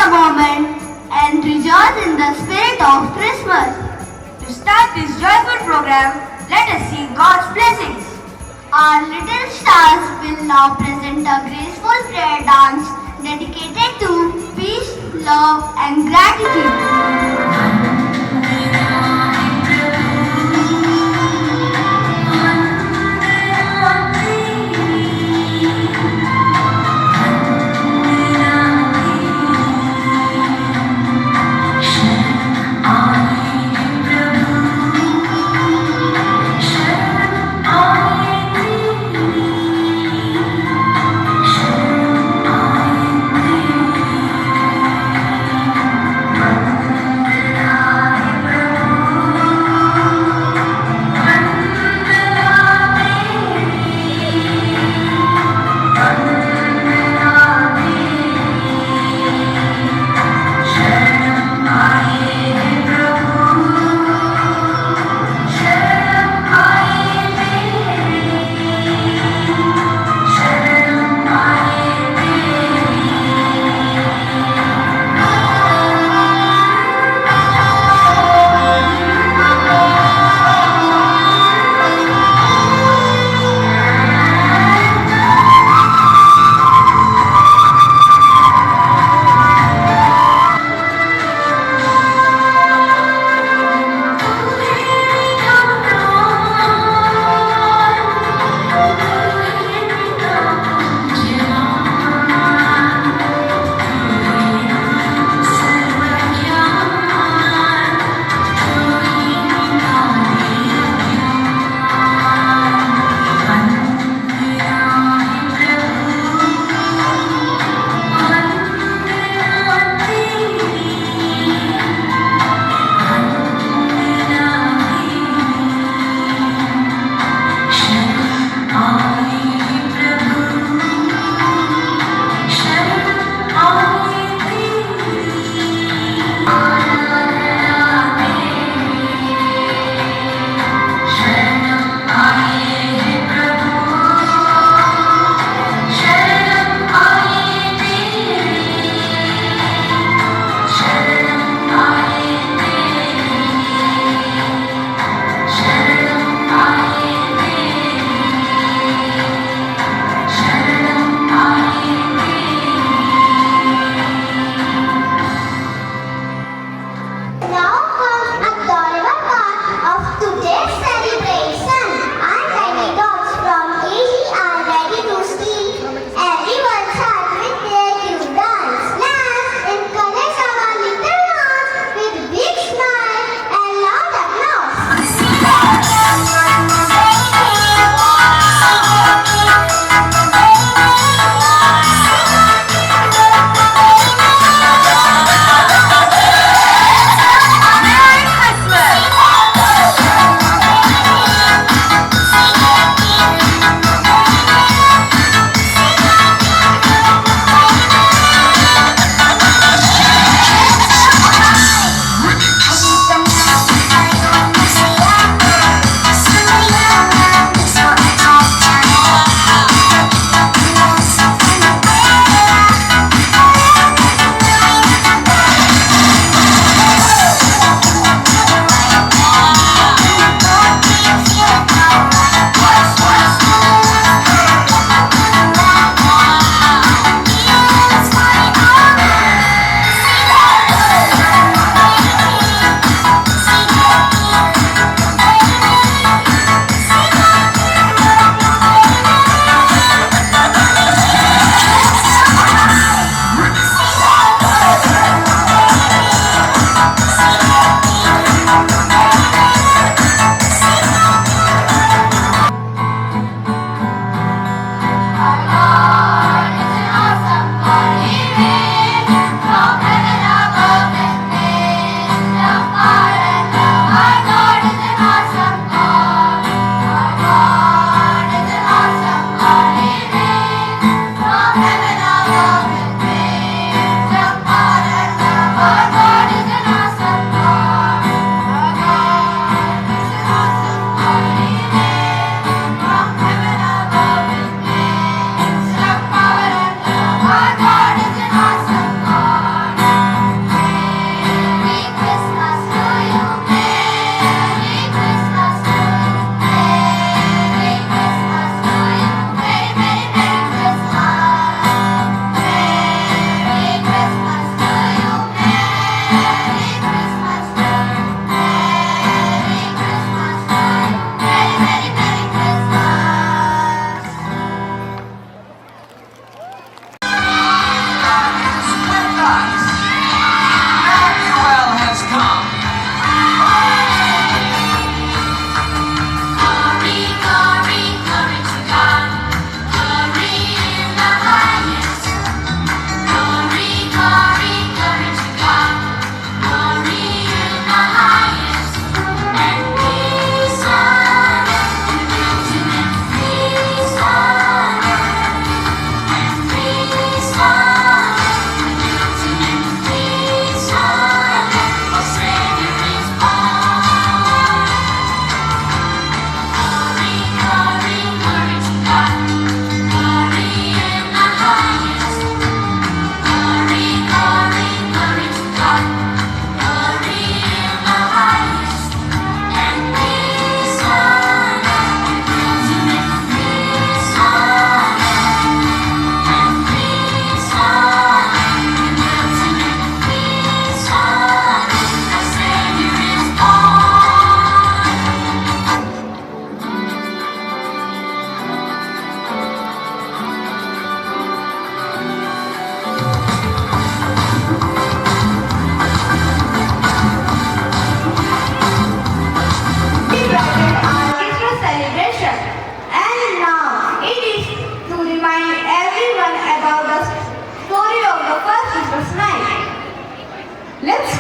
a moment and rejoice in the spirit of Christmas. To start this joyful program, let us see God's blessings. Our little stars will now present a graceful prayer dance dedicated to peace, love and gratitude.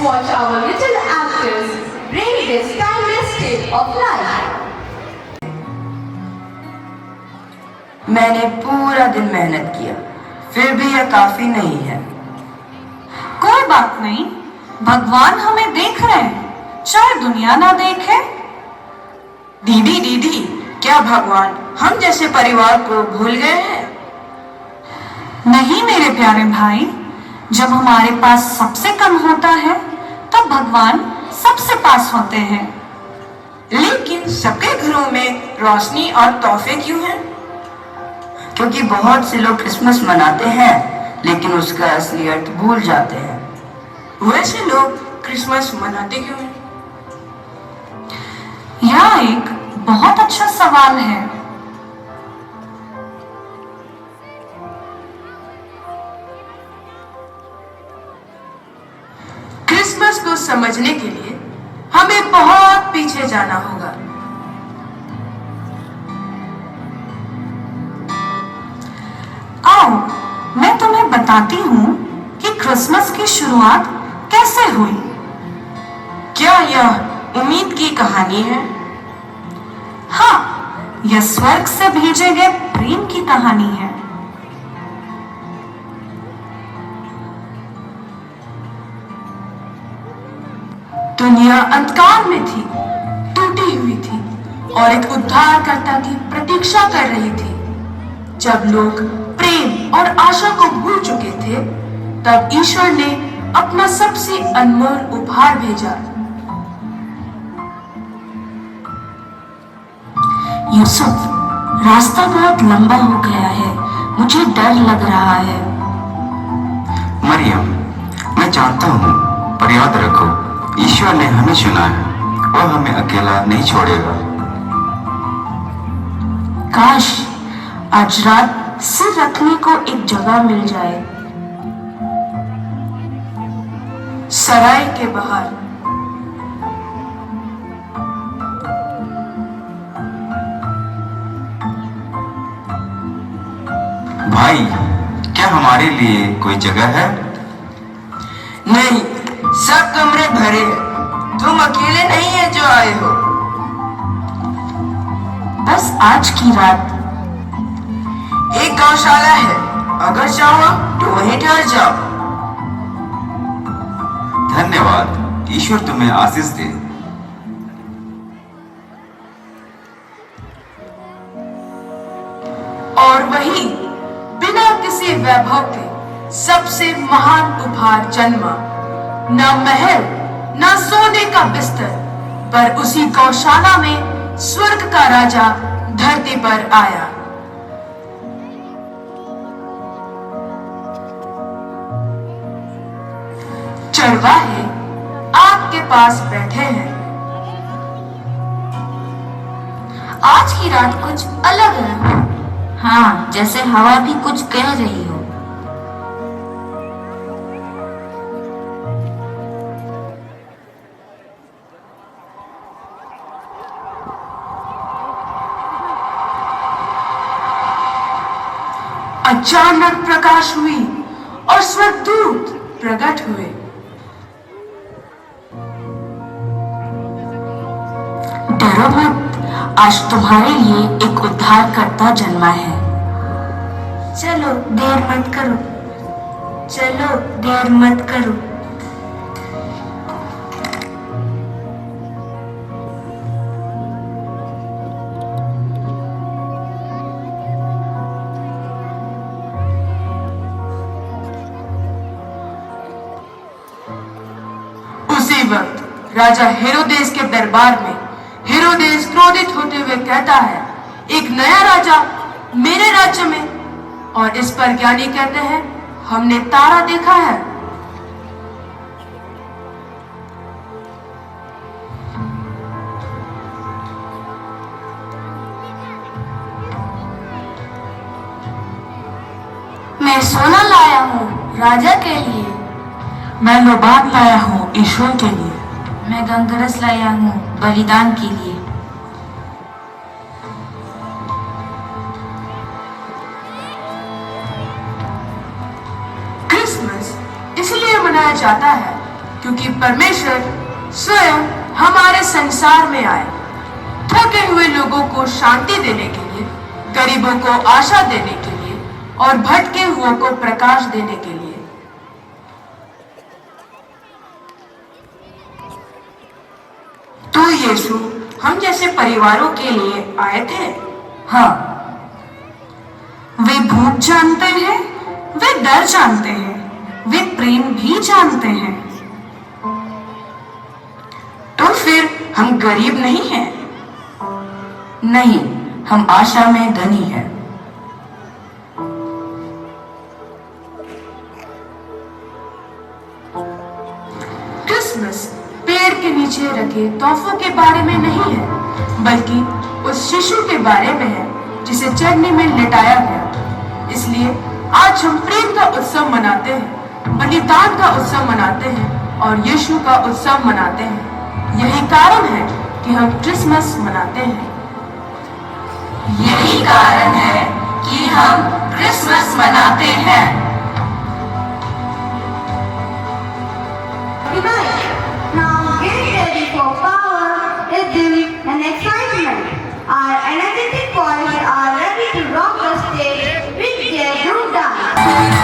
watch our little actors bring this timeless tale of life. मैंने पूरा दिन मेहनत किया, फिर भी यह काफी नहीं है। कोई बात नहीं, भगवान हमें देख रहे हैं, चाहे दुनिया ना देखे। दीदी, क्या भगवान हम जैसे परिवार को भूल गए हैं? नहीं मेरे प्यारे भाई, जब हमारे पास सबसे कम होता है तब भगवान सबसे पास होते हैं। लेकिन सबके घरों में रोशनी और तोहफे क्यों हैं? क्योंकक्योंकि बहुत से लोग क्रिसमस मनाते हैं लेकिन उसका असली अर्थ भूल जाते हैं। वैसे लोग क्रिसमस मनाते क्यों हैं? यह एक बहुत अच्छा सवाल है। क्रिसमस को समझने के लिए हमें बहुत पीछे जाना होगा। आओ मैं तुम्हें बताती हूँ कि क्रिसमस की शुरुआत कैसे हुई। क्या यह उम्मीद की कहानी है? हाँ, यह स्वर्ग से भेजे गए प्रेम की कहानी है। दुनिया अंधकार में थी, टूटी हुई थी और एक उद्धारकर्ता की प्रतीक्षा कर रही थी। जब लोग प्रेम और आशा को भूल चुके थे, तब ईश्वर ने अपना सबसे अनमोल उपहार भेजा। यूसुफ, रास्ता बहुत लंबा हो गया है, मुझे डर लग रहा है। मरियम, मैं जानता हूँ, पर याद रखो, ईश्वर ने हमें चुना है, वो हमें अकेला नहीं छोड़ेगा। काश आज रात सिर रखने को एक जगह मिल जाए। सराय के बाहर भाई, क्या हमारे लिए कोई जगह है? नहीं, सब कमरे भरे हैं। तुम अकेले नहीं है जो आए हो। बस आज की रात। एक गौशाला है, अगर चाहो तो वहीं ठहर जाओ। धन्यवाद, ईश्वर तुम्हें आशीष दे। और वही बिना किसी वैभव के सबसे महान उपहार जन्मा। न महल, न सोने का बिस्तर, पर उसी गौशाला में स्वर्ग का राजा धरती पर आया। चरवाहे आग के पास बैठे हैं। आज की रात कुछ अलग है। हाँ, जैसे हवा भी कुछ कह रही हो। अचानक प्रकाश हुई और स्वर्गदूत प्रकट हुए। डरो मत, आज तुम्हारे लिए एक उद्धारकर्ता जन्मा है। चलो देर मत करो, चलो देर मत करो। उसी वक्त राजा हेरोदेस के दरबार में हेरोदेस क्रोधित होते हुए कहता है, एक नया राजा मेरे राज्य में। और इस पर ज्ञानी कहते हैं, हमने तारा देखा है। मैं सोना लाया हूँ राजा के लिए। मैं लोबान लाया हूँ ईश्वर के लिए। मैं गंगरस लाया हूँ बलिदान के लिए। क्रिसमस इसलिए मनाया जाता है क्योंकि परमेश्वर स्वयं हमारे संसार में आए, थके हुए लोगों को शांति देने के लिए, गरीबों को आशा देने के लिए और भटके हुओं को प्रकाश देने के लिए। तो यीशु हम जैसे परिवारों के लिए आए थे। हाँ, वे भूख जानते हैं, वे डर जानते हैं, वे प्रेम भी जानते हैं। तो फिर हम गरीब नहीं हैं? नहीं, हम आशा में धनी हैं। क्रिसमस पेड़ के नीचे रखे तोहफों के बारे में नहीं है, बल्कि उस शिशु के बारे में है जिसे चरनी में लिटाया गया। इसलिए आज हम प्रेम का उत्सव मनाते हैं, बलिदान का उत्सव मनाते हैं और यीशु का उत्सव मनाते हैं। यही कारण है कि हम क्रिसमस मनाते हैं। यही कारण है कि हम क्रिसमस मनाते हैं। Now get ready for power, rhythm and excitement. Our energetic boys are ready to rock the stage with their group dance.